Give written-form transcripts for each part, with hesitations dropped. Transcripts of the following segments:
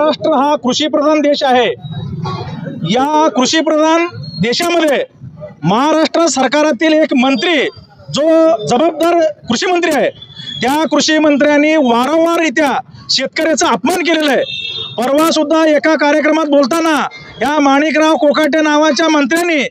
महाराष्ट्र हा कृषीप्रधान देश आहे। या कृषीप्रधान देशामध्ये महाराष्ट्र सरकारातील एक मंत्री जो जबाबदार कृषी मंत्री आहे, त्या कृषी मंत्र्यांनी वारंवाररित्या शेतकऱ्याचा अपमान केलेला आहे। परवा सुद्धा एका कार्यक्रमात बोलताना या माणिकराव कोकाटे नावाच्या मंत्र्यांनी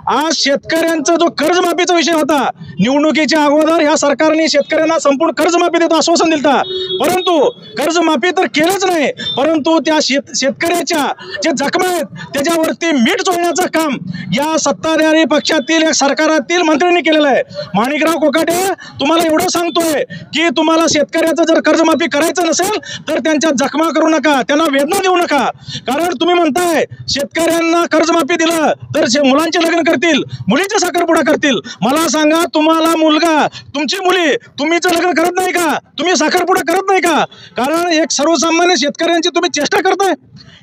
आज शेतकऱ्यांचा जो कर्जमाफीचा विषय होता, निवडणुकीच्या अगोदर ह्या सरकारने शेतकऱ्यांना संपूर्ण कर्जमाफी देतो आश्वासन दिलता, परंतु कर्जमाफी तर केलंच नाही, परंतु त्या शेतकऱ्याच्या जे जखमा आहेत त्याच्यावरती मीठ चोळण्याचं काम या सत्ताधारी पक्षातील या सरकारातील मंत्र्यांनी केलेलं आहे। माणिकराव कोकाटे, तुम्हाला एवढं सांगतोय की तुम्हाला शेतकऱ्याचं जर कर्जमाफी करायचं नसेल तर त्यांच्या जखमा करू नका, त्यांना वेदना देऊ नका। कारण तुम्ही म्हणताय शेतकऱ्यांना कर्जमाफी दिलं तर मुलांचे लग्न करतील, मुलीचा साखरपुडा करतील। मला सांगा, तुम्हाला मुलगा, तुमची मुली, तुम्हीच लग्न करत नाही का? तुम्ही साखरपुडा करत नाही का? कारण एक सर्वसामान्य शेतकऱ्यांची तुम्ही चेष्टा करताय।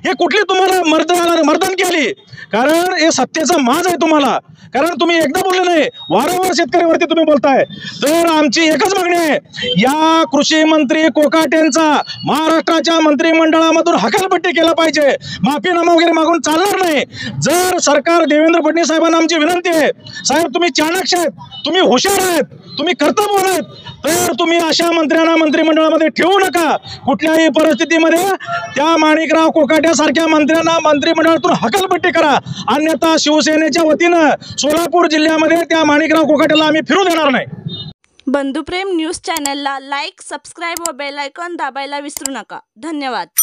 हे कुठली तुम्हाला मर्दानकी आली? कारण हे सत्तेचा माज आहे तुम्हाला। कारण तुम्ही एकदा बोलले नाही, वारंवार शेतकऱ्यावरती तुम्ही बोलताय। तर आमची एकच मागणी आहे, या कृषी मंत्री कोकाटेंचा महाराष्ट्राच्या मंत्रिमंडळामधून हकालपट्टी केला पाहिजे। माफीनामा वगैरे मागून चालणार नाही। जर सरकार, देवेंद्र फडणवीस साहेबांना आमची विनंती आहे, साहेब तुम्ही चाणक्य आहेत, तुम्ही हुशार आहेत, तुम्ही कर्तव्यवान आहेत, तर तुम्ही अशा मंत्र्यांना मंत्रिमंडळामध्ये ठेवू नका। कुठल्याही परिस्थितीमध्ये त्या माणिकराव कोकाट्यासारख्या मंत्र्यांना मंत्रिमंडळातून हकालपट्टी करा, अन्यथा शिवसेनेच्या वतीनं सोलापूर जिल्ह्यामध्ये त्या माणिकराव कोकाटेला आम्ही फिरू देणार नाही। बंधुप्रेम न्यूज चॅनलला लाईक, सबस्क्राईब व बेल आयकॉन दाबायला विसरू नका। धन्यवाद।